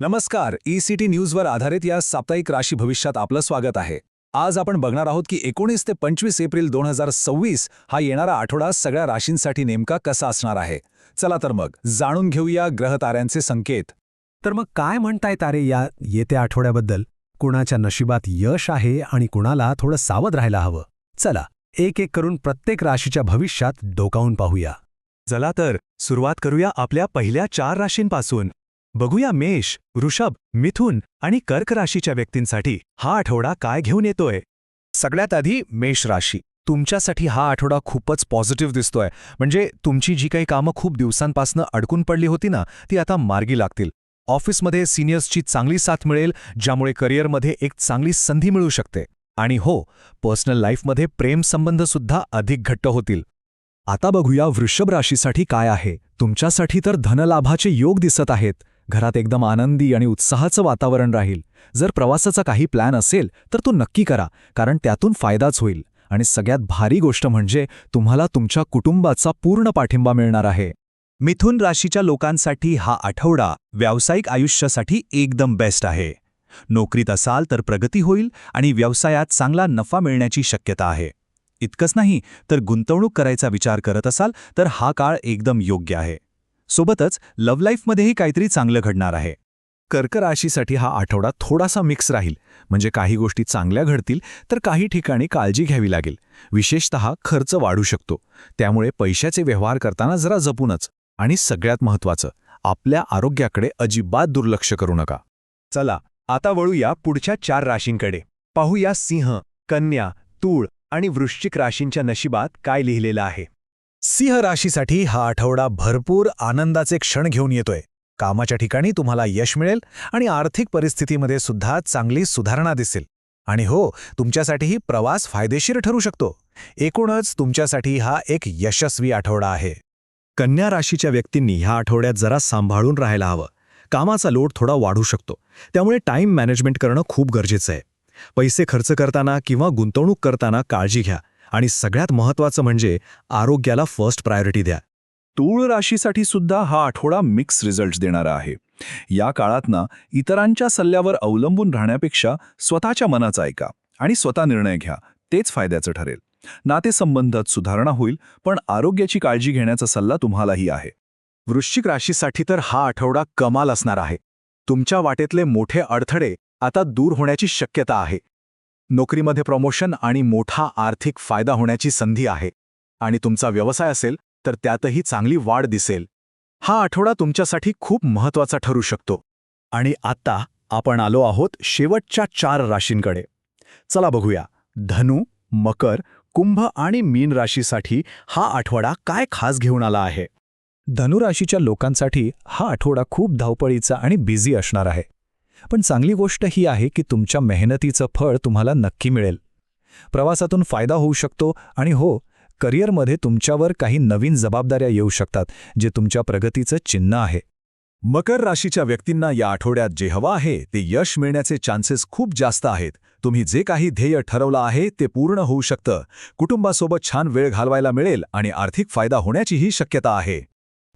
नमस्कार, ECT न्यूजवर आधारित या साप्ताहिक राशी भविष्यात आपलं स्वागत आहे. आज आपण बघणार आहोत की 19 ते 25 एप्रिल 2026 हा येणारा आठवडा सगळ्या राशींसाठी नेमका कसा असणार आहे. चला तर मग जाणून घेऊया ग्रहताऱ्यांचे संकेत. तर मग काय म्हणताय तारे या येत्या आठवड्याबद्दल? कुणाच्या नशिबात यश आहे आणि कुणाला थोडं सावध राहायला हवं? चला एक एक करून प्रत्येक राशीच्या भविष्यात डोकावून पाहूया. चला तर सुरुवात करूया आपल्या पहिल्या 4 राशींपासून. बघूया मेष, वृषभ, मिथुन आणि कर्क राशीच्या व्यक्तींसाठी हा आठवडा काय घेऊन येतोय. सगळ्यात आधी मेष राशी. तुमच्यासाठी हा आठवडा खूपच पॉझिटिव्ह दिसतोय. म्हणजे तुमची जी काही कामं खूप दिवसांपासून अडकून पडली होती ना, ती आता मार्गी लागतील. ऑफिसमध्ये सिनियर्सची चांगली साथ मिळेल, ज्यामुळे करिअरमध्ये एक चांगली संधी मिळू शकते. आणि हो, पर्सनल लाईफमध्ये प्रेमसंबंधसुद्धा अधिक घट्ट होतील. आता बघूया वृषभ राशीसाठी काय आहे. तुमच्यासाठी तर धनलाभाचे योग दिसत आहेत. घरात एकदम आनंदी आणि उत्साहाचं वातावरण राहील. जर प्रवासाचा काही प्लॅन असेल तर तो नक्की करा, कारण त्यातून फायदाच होईल. आणि सगळ्यात भारी गोष्ट म्हणजे तुम्हाला तुमच्या कुटुंबाचा पूर्ण पाठिंबा मिळणार आहे. मिथुन राशीच्या लोकांसाठी हा आठवडा व्यावसायिक आयुष्यासाठी एकदम बेस्ट आहे. नोकरीत असाल तर प्रगती होईल आणि व्यवसायात चांगला नफा मिळण्याची शक्यता आहे. इतकंच नाही तर गुंतवणूक करायचा विचार करत असाल तर हा काळ एकदम योग्य आहे. सोबतच लव्ह लाईफमध्येही काहीतरी चांगलं घडणार आहे. कर्क राशीसाठी हा आठवडा थोडासा मिक्स राहील. म्हणजे काही गोष्टी चांगल्या घडतील तर काही ठिकाणी काळजी घ्यावी लागेल. विशेषतः खर्च वाढू शकतो. त्यामुळे पैशाचे व्यवहार करताना जरा जपूनच. आणि सगळ्यात महत्त्वाचं, आपल्या आरोग्याकडे अजिबात दुर्लक्ष करू नका. चला आता वळूया पुढच्या 4 राशींकडे. पाहूया सिंह, कन्या, तूळ आणि वृश्चिक राशींच्या नशिबात काय लिहिलेलं आहे. सिंह राशीसाठी हा आठवडा भरपूर आनंदाचे क्षण घेऊन येतोय. कामाच्या ठिकाणी तुम्हाला यश मिळेल आणि आर्थिक परिस्थितीमध्ये सुद्धा चांगली सुधारणा दिसेल. आणि हो, तुमच्यासाठीही प्रवास फायदेशीर ठरू शकतो. एकूणच तुमच्यासाठी हा एक यशस्वी आठवडा आहे. कन्या राशीच्या व्यक्तींनी ह्या आठवड्यात जरा सांभाळून राहायला हवं. कामाचा लोड थोडा वाढू शकतो. त्यामुळे टाईम मॅनेजमेंट करणं खूप गरजेचं आहे. पैसे खर्च करताना किंवा गुंतवणूक करताना काळजी घ्या. आणि सगळ्यात महत्त्वाचं म्हणजे आरोग्याला फर्स्ट प्रायोरिटी द्या. तूळ राशीसाठी सुद्धा हा आठवडा मिक्स रिझल्ट्स देणारा आहे. या काळात इतरांच्या सल्ल्यावर अवलंबून राहण्यापेक्षा स्वतःच्या मनाचा ऐका आणि स्वतः निर्णय घ्या. तेच फायद्याचं ठरेल. नातेसंबंधात सुधारणा होईल, पण आरोग्याची काळजी घेण्याचा सल्ला तुम्हालाही आहे. वृश्चिक राशीसाठी तर हा आठवडा कमाल असणार आहे. तुमच्या वाटेतले मोठे अडथळे आता दूर होण्याची शक्यता आहे. नोकरीमध्ये प्रमोशन आणि मोठा आर्थिक फायदा होण्याची संधी आहे. आणि तुमचा व्यवसाय असेल तर त्यातही चांगली वाढ दिसेल. हा आठवडा तुमच्यासाठी खूप महत्त्वाचा ठरू शकतो. आणि आता आपण आलो आहोत शेवटच्या 4 राशींकडे. चला बघूया धनु, मकर, कुंभ आणि मीन राशीसाठी हा आठवडा काय खास घेऊन आला आहे. धनुराशीच्या लोकांसाठी हा आठवडा खूप धावपळीचा आणि बिझी असणार आहे. पण चांगली गोष्ट ही आहे की तुमच्या मेहनतीचं फळ तुम्हाला नक्की मिळेल. प्रवासातून फायदा होऊ शकतो. आणि हो, करिअरमध्ये तुमच्यावर काही नवीन जबाबदाऱ्या येऊ शकतात, जे तुमच्या प्रगतीचं चिन्ह आहे. मकर राशीच्या व्यक्तींना या आठवड्यात जे हवं आहे ते यश मिळण्याचे चान्सेस खूप जास्त आहेत. तुम्ही जे काही ध्येय ठरवलं आहे ते पूर्ण होऊ शकतं. कुटुंबासोबत छान वेळ घालवायला मिळेल आणि आर्थिक फायदा होण्याचीही शक्यता आहे.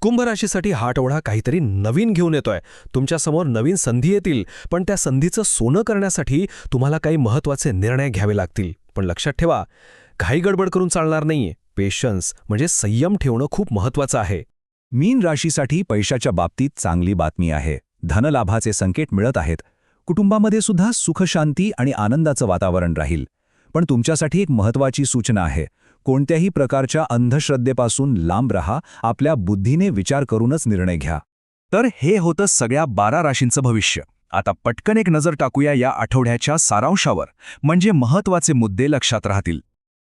कुंभ राशीसाठी हा आठवडा काहीतरी नवीन घेऊन येतोय. तुमच्यासमोर नवीन संधी येतील, पण त्या संधीचं सोनं करण्यासाठी तुम्हाला काही महत्त्वाचे निर्णय घ्यावे लागतील. पण लक्षात ठेवा, घाई गडबड करून चालणार नाहीये. पेशन्स म्हणजे संयम ठेवणं खूप महत्त्वाचं आहे. मीन राशीसाठी पैशाच्या बाबतीत चांगली बातमी आहे. धनलाभाचे संकेत मिळत आहेत. कुटुंबामध्ये सुद्धा सुखशांती आणि आनंदाचं वातावरण राहील. पण तुमच्यासाठी एक महत्त्वाची सूचना आहे. कोणत्याही प्रकारच्या अंधश्रद्धेपासून लांब रहा. आपल्या बुद्धीने विचार करूनच निर्णय घ्या. तर हे होतं सगळ्या 12 राशींचं भविष्य. आता पटकन एक नजर टाकूया या आठवड्याच्या सारांशावर, म्हणजे महत्त्वाचे मुद्दे लक्षात राहतील.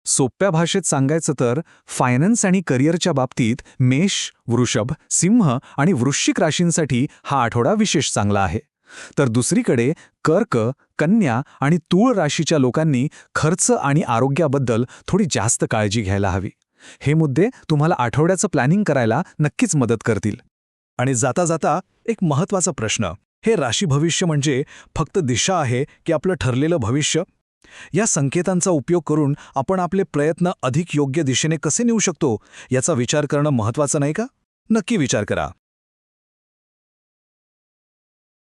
सोप्या भाषेत सांगायचं तर फायनान्स आणि करिअरच्या बाबतीत मेष, वृषभ, सिंह आणि वृश्चिक राशींसाठी हा आठवडा विशेष चांगला आहे. तर दुसरीकडे कर्क, कन्या आणि तूळ राशीच्या लोकांनी खर्च आणि आरोग्याबद्दल थोडी जास्त काळजी घ्यायला हवी. हे मुद्दे तुम्हाला आठवड्याचं प्लॅनिंग करायला नक्कीच मदत करतील. आणि जाता जाता एक महत्त्वाचा प्रश्न, हे राशी भविष्य म्हणजे फक्त दिशा आहे की आपलं ठरलेलं भविष्य? या संकेतांचा उपयोग करून आपण आपले प्रयत्न अधिक योग्य दिशेने कसे नेऊ शकतो याचा विचार करणं महत्त्वाचं नाही का? नक्की विचार करा.